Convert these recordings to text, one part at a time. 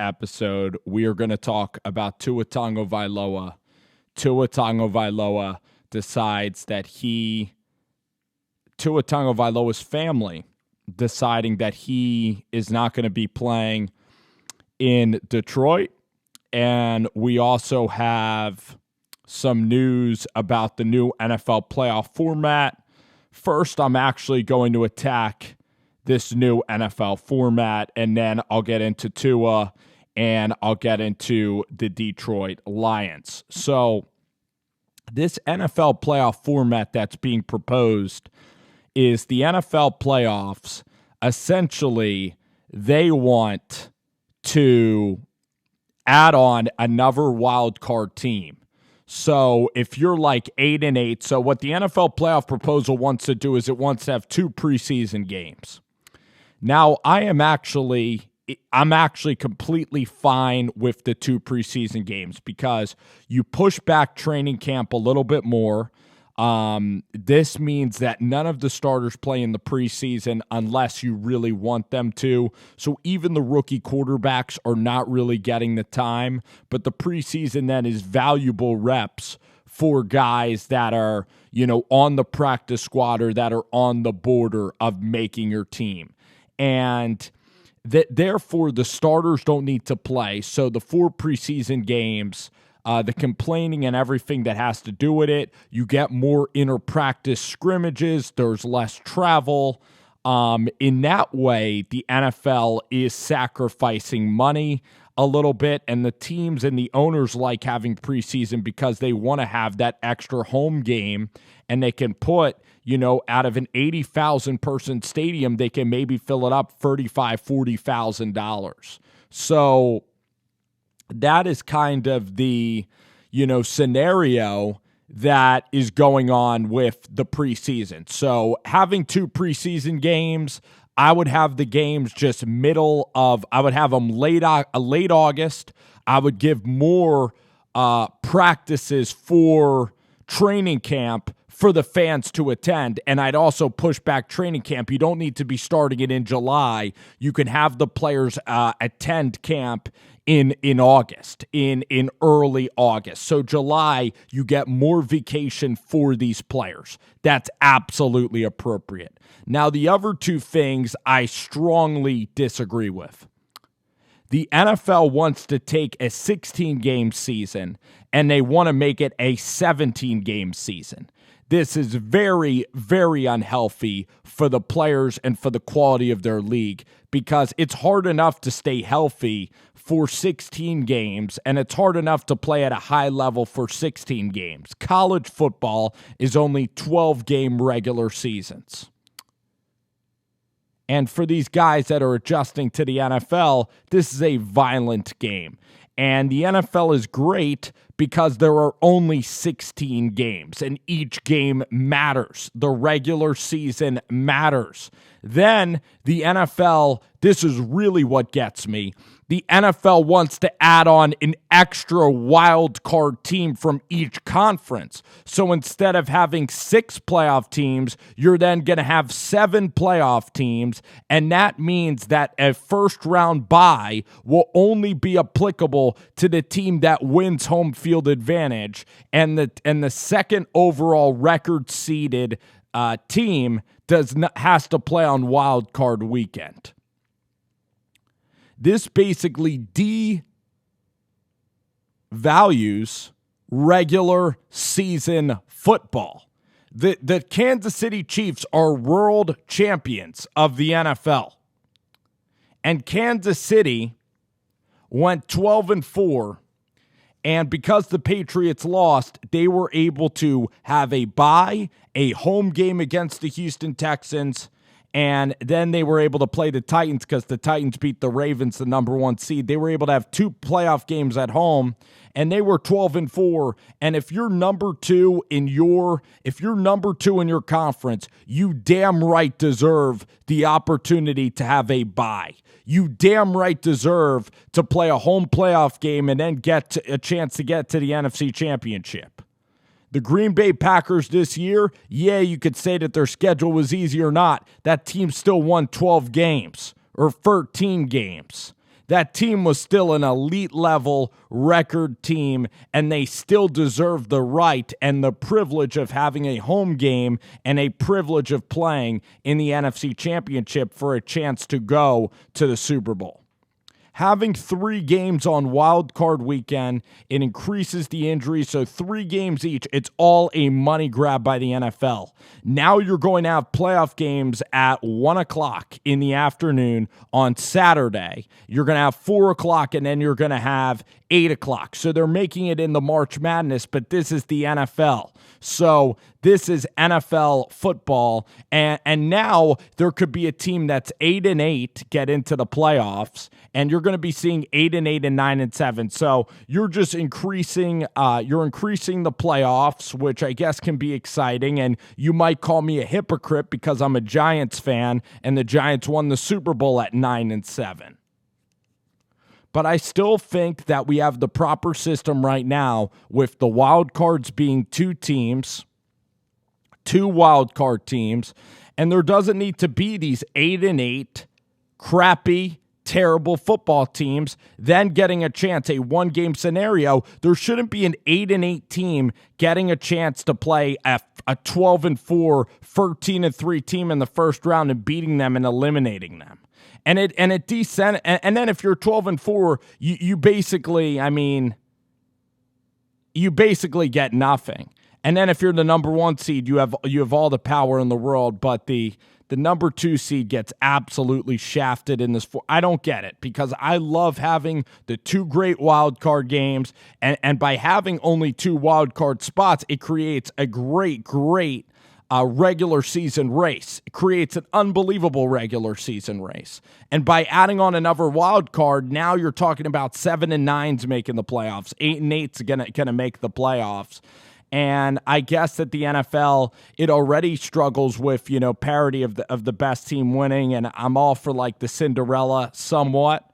episode, we are going to talk about Tua Tagovailoa. Tua Tagovailoa decides that Tua Tagovailoa's family deciding that he is not going to be playing in Detroit. And we also have some news about the new NFL playoff format. First, I'm actually going to attack this new NFL format, and then I'll get into Tua, and I'll get into the Detroit Lions. So this NFL playoff format that's being proposed is the NFL playoffs. Essentially, they want to add on another wild card team. So if you're like 8-8, so what the NFL playoff proposal wants to do is it wants to have 2 preseason games. Now, I'm actually completely fine with the 2 preseason games because you push back training camp a little bit more. This means that none of the starters play in the preseason unless you really want them to. So even the rookie quarterbacks are not really getting the time, but the preseason then is valuable reps for guys that are, on the practice squad or that are on the border of making your team. And therefore, the starters don't need to play. So the 4 preseason games, the complaining and everything that has to do with it, you get more inter-practice scrimmages. There's less travel. In that way, the NFL is sacrificing money a little bit, and the teams and the owners like having preseason because they want to have that extra home game, and they can put, out of an 80,000 person stadium, they can maybe fill it up $35,000, $40,000. So that is kind of the, scenario that is going on with the preseason. So having 2 preseason games, I would have the games just I would have them late August. I would give more practices for training camp for the fans to attend, and I'd also push back training camp. You don't need to be starting it in July. You can have the players attend camp in August, in early August. So July, you get more vacation for these players. That's absolutely appropriate. Now, the other 2 things I strongly disagree with. The NFL wants to take a 16-game season, and they want to make it a 17-game season. This is very, very unhealthy for the players and for the quality of their league because it's hard enough to stay healthy for 16 games, and it's hard enough to play at a high level for 16 games. College football is only 12-game regular seasons. And for these guys that are adjusting to the NFL, this is a violent game. And the NFL is great because there are only 16 games, and each game matters. The regular season matters. Then the NFL, this is really what gets me. The NFL wants to add on an extra wild card team from each conference. So instead of having 6 playoff teams, you're then going to have 7 playoff teams. And that means that a first round bye will only be applicable to the team that wins home field advantage. And the second overall record seeded team has to play on wild card weekend. This basically devalues regular season football. The Kansas City Chiefs are world champions of the NFL. And Kansas City went 12-4. And because the Patriots lost, they were able to have a bye, a home game against the Houston Texans, and then they were able to play the Titans because the Titans beat the Ravens, the number 1 seed. They were able to have 2 playoff games at home, and they were 12-4. And if you're number 2 in your conference, you damn right deserve the opportunity to have a bye. You damn right deserve to play a home playoff game and then get a chance to get to the NFC Championship. The Green Bay Packers this year, yeah, you could say that their schedule was easy or not. That team still won 12 games or 13 games. that team was still an elite level record team, and they still deserve the right and the privilege of having a home game and a privilege of playing in the NFC Championship for a chance to go to the Super Bowl. Having 3 games on Wild Card Weekend, it increases the injuries, so 3 games each. It's all a money grab by the NFL. Now you're going to have playoff games at 1 o'clock in the afternoon on Saturday. You're going to have 4 o'clock, and then you're going to have 8 o'clock. So they're making it in the March Madness, but this is the NFL. So this is NFL football, and now there could be a team that's 8-8 get into the playoffs, and you're going to be seeing 8-8 and 9-7. So you're just increasing the playoffs, which I guess can be exciting. And you might call me a hypocrite because I'm a Giants fan, and the Giants won the Super Bowl at 9-7. But I still think that we have the proper system right now with the wild cards being 2 teams, 2 wild card teams, and there doesn't need to be these 8-8 crappy, terrible football teams then getting a chance, a 1-game scenario. There shouldn't be an 8-8 team getting a chance to play a 12-4, 13-3 team in the first round and beating them and eliminating them. And then if you're 12-4, you basically get nothing. And then if you're the number 1 seed, you have all the power in the world, but the number 2 seed gets absolutely shafted in this. I don't get it, because I love having the 2 great wild card games, and by having only 2 wild card spots, it creates a great regular season race. It creates an unbelievable regular season race. And by adding on another wild card, now you're talking about 7 and 9s making the playoffs. 8 and 8's gonna make the playoffs. And I guess that the NFL, it already struggles with, parity of the best team winning, and I'm all for like the Cinderella somewhat.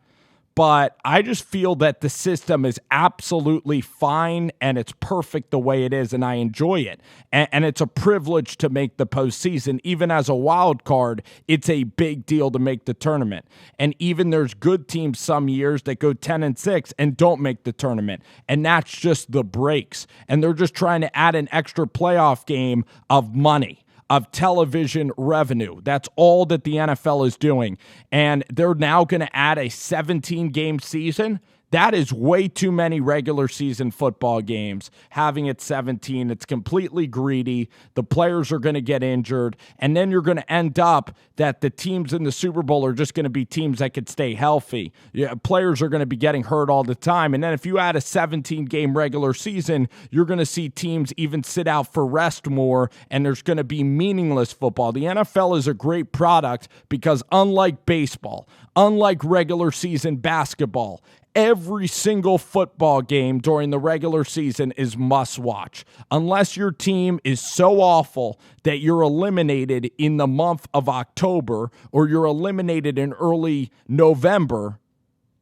But I just feel that the system is absolutely fine and it's perfect the way it is, and I enjoy it. And it's a privilege to make the postseason. Even as a wild card, it's a big deal to make the tournament. And even there's good teams some years that go 10-6 and don't make the tournament. And that's just the breaks. And they're just trying to add an extra playoff game of money, of television revenue. That's all that the NFL is doing. And they're now going to add a 17-game season. That is way too many regular season football games. Having it 17, it's completely greedy. The players are going to get injured. And then you're going to end up that the teams in the Super Bowl are just going to be teams that could stay healthy. Players are going to be getting hurt all the time. And then if you add a 17-game regular season, you're going to see teams even sit out for rest more, and there's going to be meaningless football. The NFL is a great product because unlike baseball, unlike regular season basketball, every single football game during the regular season is must watch. Unless your team is so awful that you're eliminated in the month of October or you're eliminated in early November,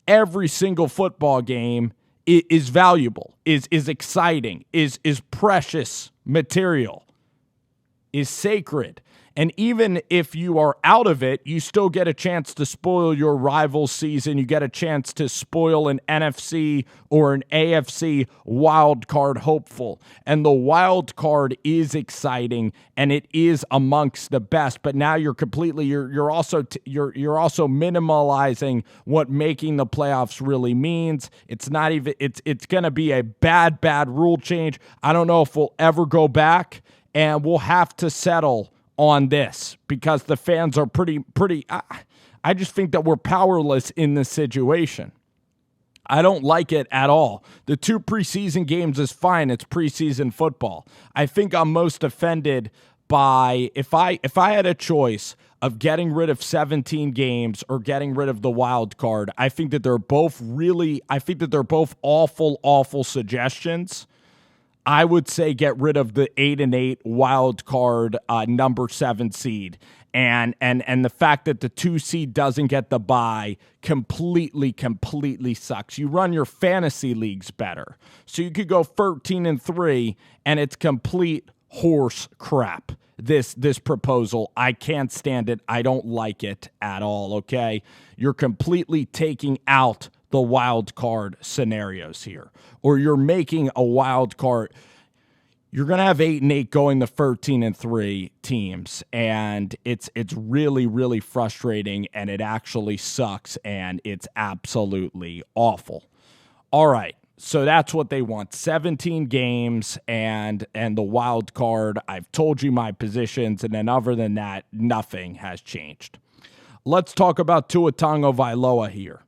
every single football game is valuable, is exciting, is precious material, is sacred. And even if you are out of it, you still get a chance to spoil your rival's season. You get a chance to spoil an NFC or an AFC wild card hopeful. And the wild card is exciting, and it is amongst the best. But now you're also minimalizing what making the playoffs really means. It's not even. It's going to be a bad rule change. I don't know if we'll ever go back, and we'll have to settle on this because the fans are pretty. I just think that we're powerless in this situation. I don't like it at all. The 2 preseason games is fine. It's preseason football. I think I'm most offended by if I had a choice of getting rid of 17 games or getting rid of the wild card. I think that they're both awful suggestions. I would say get rid of the 8-8 wild card number 7 seed. And the fact that the 2 seed doesn't get the bye completely sucks. You run your fantasy leagues better. So you could go 13-3 and it's complete horse crap. This proposal, I can't stand it. I don't like it at all, okay? You're completely taking out the wild card scenarios here. Or you're making a wild card. You're going to have 8-8 going to 13-3 teams, and it's really, really frustrating, and it actually sucks, and it's absolutely awful. All right. So that's what they want, 17 games and the wild card. I've told you my positions, and then other than that, nothing has changed. Let's talk about Tua Tagovailoa here.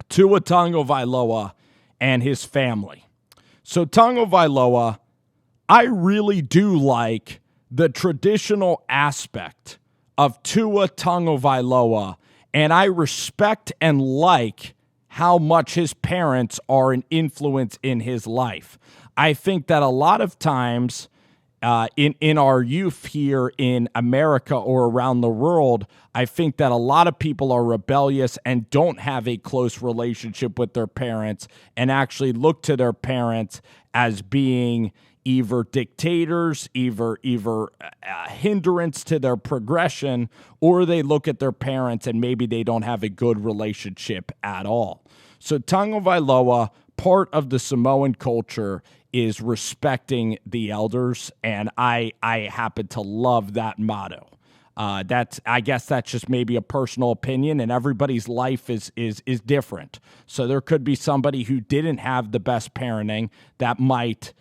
Tua Tagovailoa and his family. So Tagovailoa, I really do like the traditional aspect of Tua Tagovailoa, and I respect and like how much his parents are an influence in his life. I think that a lot of times in our youth here in America or around the world, I think that a lot of people are rebellious and don't have a close relationship with their parents and actually look to their parents as being either dictators, either a hindrance to their progression, or they look at their parents and maybe they don't have a good relationship at all. So Tagovailoa, part of the Samoan culture is respecting the elders, and I happen to love that motto. I guess that's just maybe a personal opinion, and everybody's life is different. So there could be somebody who didn't have the best parenting that might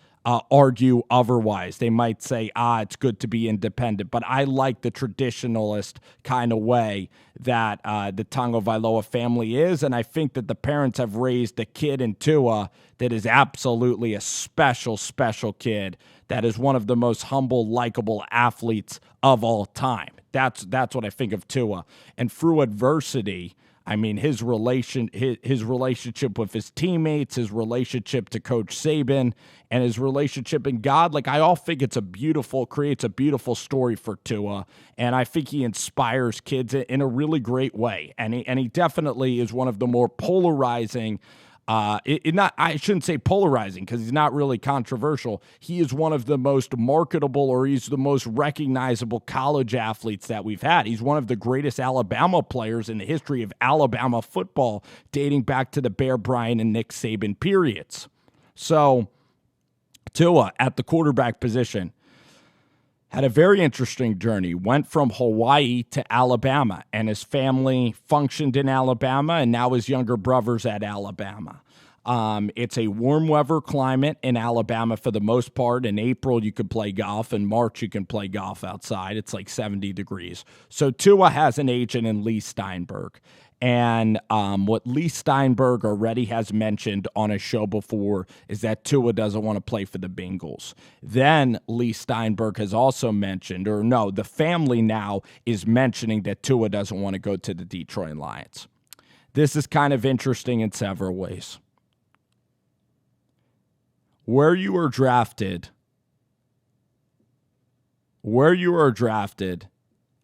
argue otherwise. They might say, it's good to be independent. But I like the traditionalist kind of way that the Tagovailoa family is, and I think that the parents have raised a kid in Tua that is absolutely a special, special kid that is one of the most humble, likable athletes of all time. That's what I think of Tua. And through adversity, I mean, his relationship with his teammates, his relationship to Coach Saban, and his relationship in God, like I all think creates a beautiful story for Tua, and I think he inspires kids in a really great way, and he definitely is one of the more polarizing. I shouldn't say polarizing because he's not really controversial. He is one of the most marketable, or he's the most recognizable college athletes that we've had. He's one of the greatest Alabama players in the history of Alabama football, dating back to the Bear Bryant and Nick Saban periods. So Tua at the quarterback position had a very interesting journey, went from Hawaii to Alabama, and his family functioned in Alabama, and now his younger brother's at Alabama. It's a warm weather climate in Alabama for the most part. In April, you could play golf. In March, you can play golf outside. It's like 70 degrees. So Tua has an agent in Lee Steinberg. And what Lee Steinberg already has mentioned on a show before is that Tua doesn't want to play for the Bengals. Then Lee Steinberg has also mentioned, the family now is mentioning that Tua doesn't want to go to the Detroit Lions. This is kind of interesting in several ways. Where you are drafted,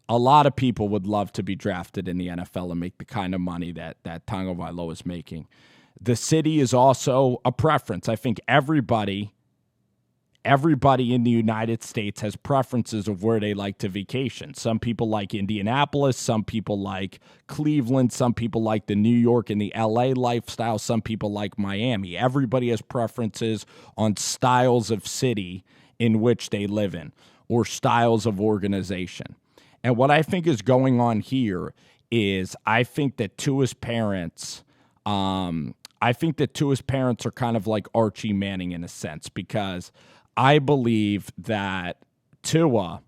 a lot of people would love to be drafted in the NFL and make the kind of money that Tagovailoa is making. The city is also a preference. I think everybody in the United States has preferences of where they like to vacation. Some people like Indianapolis, some people like Cleveland, some people like the New York and the LA lifestyle, some people like Miami. Everybody has preferences on styles of city in which they live in or styles of organization. And what I think is going on here is I think that Tua's parents are kind of like Archie Manning in a sense, because I believe that Tua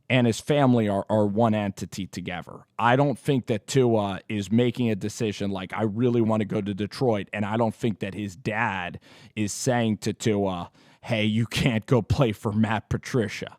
and his family are one entity together. I don't think that Tua is making a decision like, I really want to go to Detroit, and I don't think that his dad is saying to Tua, hey, you can't go play for Matt Patricia.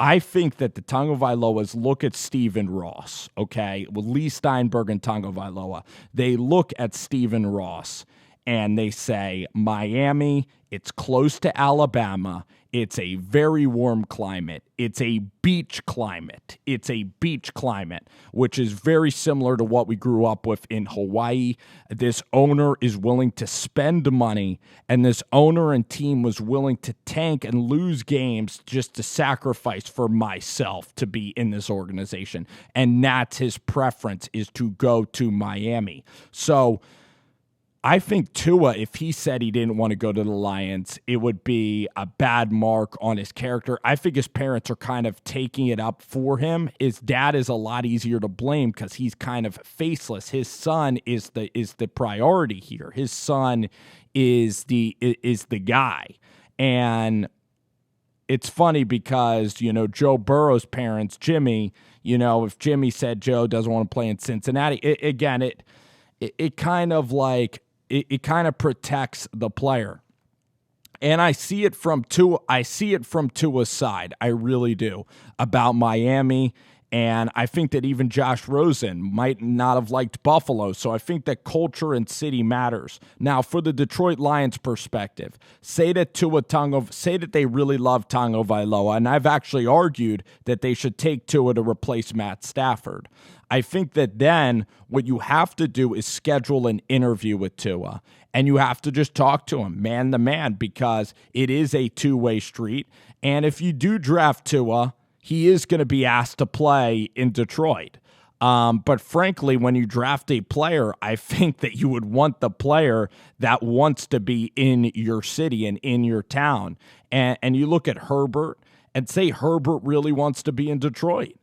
I think that the Tagovailoas look at Stephen Ross, okay, with Lee Steinberg and Tagovailoa. They look at Stephen Ross, and they say, Miami, it's close to Alabama. It's a very warm climate. It's a beach climate. It's a beach climate, which is very similar to what we grew up with in Hawaii. This owner is willing to spend money, and this owner and team was willing to tank and lose games just to sacrifice for myself to be in this organization. And that's his preference, is to go to Miami. So I think Tua, if he said he didn't want to go to the Lions, it would be a bad mark on his character. I think his parents are kind of taking it up for him. His dad is a lot easier to blame because he's kind of faceless. His son is the priority here. His son is the guy. And it's funny because, Joe Burrow's parents, Jimmy, if Jimmy said Joe doesn't want to play in Cincinnati, it kind of like, it kind of protects the player. And I see it from Tua's side. I really do, about Miami. And I think that even Josh Rosen might not have liked Buffalo. So I think that culture and city matters. Now, for the Detroit Lions perspective, say that they really love Tagovailoa, and I've actually argued that they should take Tua to replace Matt Stafford. I think that then what you have to do is schedule an interview with Tua, and you have to just talk to him man to man, because it is a two-way street. And if you do draft Tua, he is going to be asked to play in Detroit. But frankly, when you draft a player, I think that you would want the player that wants to be in your city and in your town. And you look at Herbert and say Herbert really wants to be in Detroit.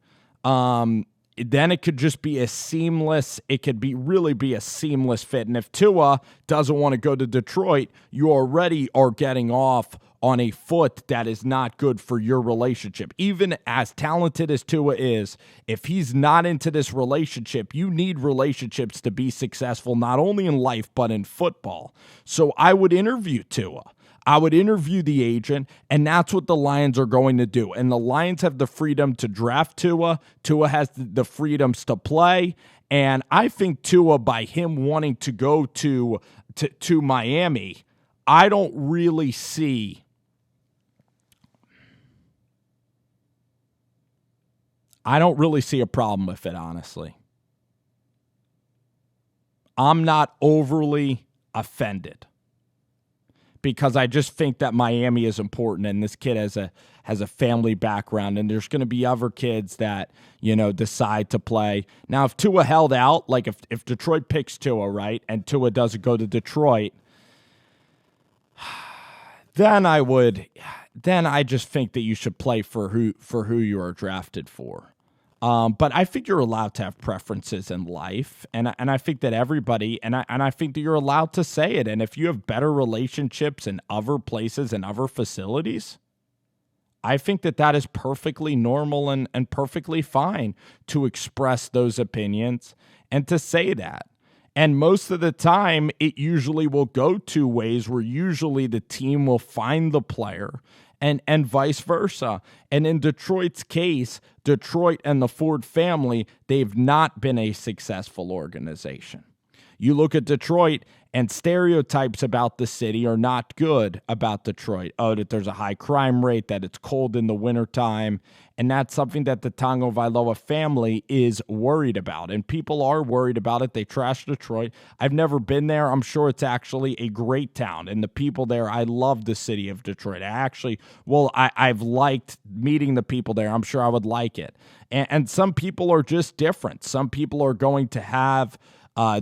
Then it could just be really be a seamless fit. And if Tua doesn't want to go to Detroit, you already are getting off on a foot that is not good for your relationship. Even as talented as Tua is, if he's not into this relationship, you need relationships to be successful, not only in life, but in football. So I would interview Tua. I would interview the agent, and that's what the Lions are going to do. And the Lions have the freedom to draft Tua. Tua has the freedoms to play. And I think Tua, by him wanting to go to Miami, I don't really see a problem with it, honestly. I'm not overly offended, because I just think that Miami is important, and this kid has a family background, and there's going to be other kids that, decide to play. Now, if Tua held out, like if Detroit picks Tua, right, and Tua doesn't go to Detroit, then I just think that you should play for who you are drafted for. But I think you're allowed to have preferences in life, and I think that everybody, and I think that you're allowed to say it. And if you have better relationships in other places and other facilities, I think that is perfectly normal and perfectly fine to express those opinions and to say that. And most of the time, it usually will go two ways, where usually the team will find the player and vice versa. And in Detroit's case, Detroit and the Ford family, they've not been a successful organization. You look at Detroit, and stereotypes about the city are not good about Detroit. Oh, that there's a high crime rate, that it's cold in the wintertime. And that's something that the Tagovailoa family is worried about. And people are worried about it. They trash Detroit. I've never been there. I'm sure it's actually a great town. And the people there, I love the city of Detroit. I've liked meeting the people there. I'm sure I would like it. And some people are just different. Some people are going to have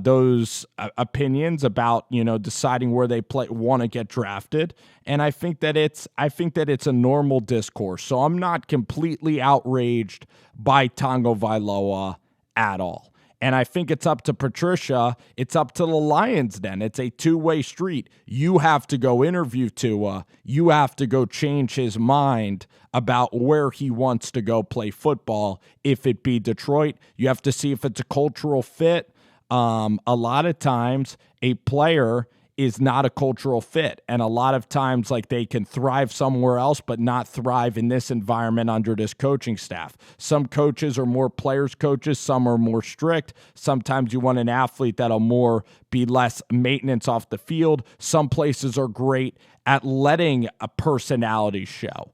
those opinions about, deciding where they want to get drafted. And I think that it's a normal discourse. So I'm not completely outraged by Tagovailoa at all. And I think it's up to Patricia. It's up to the Lions then. It's a two-way street. You have to go interview Tua. You have to go change his mind about where he wants to go play football. If it be Detroit, you have to see if it's a cultural fit. A lot of times a player, is not a cultural fit. And a lot of times, like, they can thrive somewhere else, but not thrive in this environment under this coaching staff. Some coaches are more players coaches. Some are more strict. Sometimes you want an athlete that'll more be less maintenance off the field. Some places are great at letting a personality show.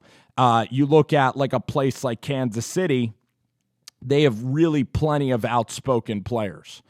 You look at like a place like Kansas City, they have really plenty of outspoken players.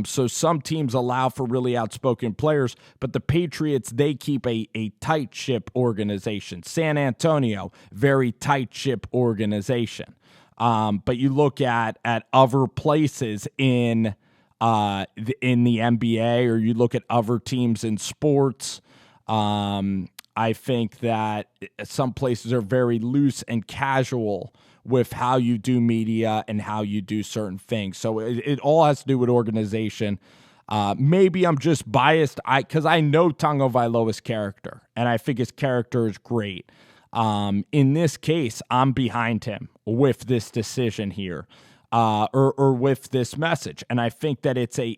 So some teams allow for really outspoken players, but the Patriots, they keep a tight ship organization. San Antonio, very tight ship organization. But you look at other places in the NBA, or you look at other teams in sports. I think that some places are very loose and casual with how you do media and how you do certain things. So it all has to do with organization. Maybe I'm just biased because I know Tagovailoa's character, and I think his character is great. In this case, I'm behind him with this decision here, or with this message. And I think that it's a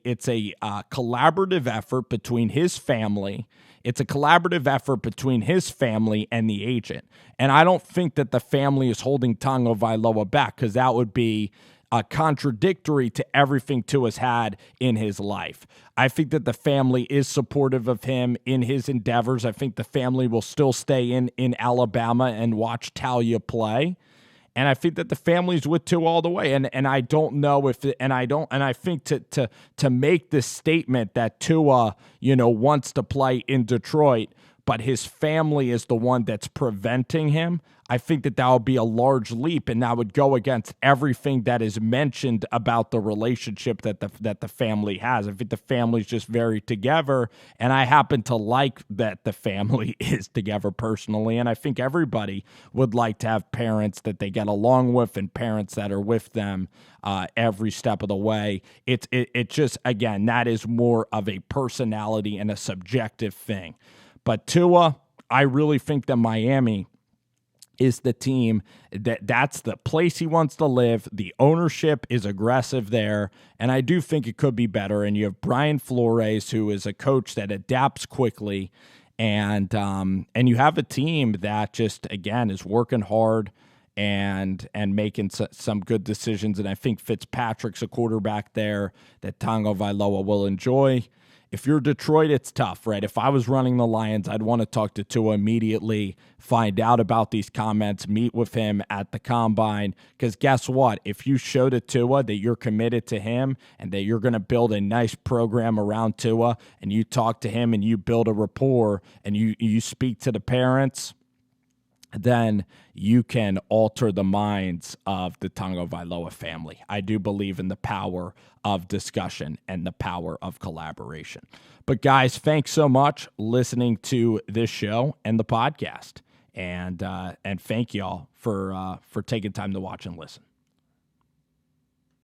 collaborative effort between his family. It's a collaborative effort between his family and the agent. And I don't think that the family is holding Tagovailoa back, because that would be contradictory to everything Tua's had in his life. I think that the family is supportive of him in his endeavors. I think the family will still stay in Alabama and watch Talia play. And I think that the family's with Tua all the way. And I don't know if I think to make this statement that Tua, wants to play in Detroit, but his family is the one that's preventing him, I think that would be a large leap, and that would go against everything that is mentioned about the relationship that the family has. I think the family's just very together, and I happen to like that the family is together personally, and I think everybody would like to have parents that they get along with and parents that are with them every step of the way. It just, again, that is more of a personality and a subjective thing. But Tua, I really think that Miami is the team that's the place he wants to live. The ownership is aggressive there, and I do think it could be better. And you have Brian Flores, who is a coach that adapts quickly, and you have a team that just, again, is working hard and making some good decisions. And I think Fitzpatrick's a quarterback there that Tagovailoa will enjoy. If you're Detroit, it's tough, right? If I was running the Lions, I'd want to talk to Tua immediately, find out about these comments, meet with him at the Combine, because guess what? If you show to Tua that you're committed to him and that you're going to build a nice program around Tua, and you talk to him and you build a rapport and you speak to the parents, then you can alter the minds of the Tagovailoa family. I do believe in the power of discussion and the power of collaboration. But guys, thanks so much listening to this show and the podcast, and thank y'all for taking time to watch and listen.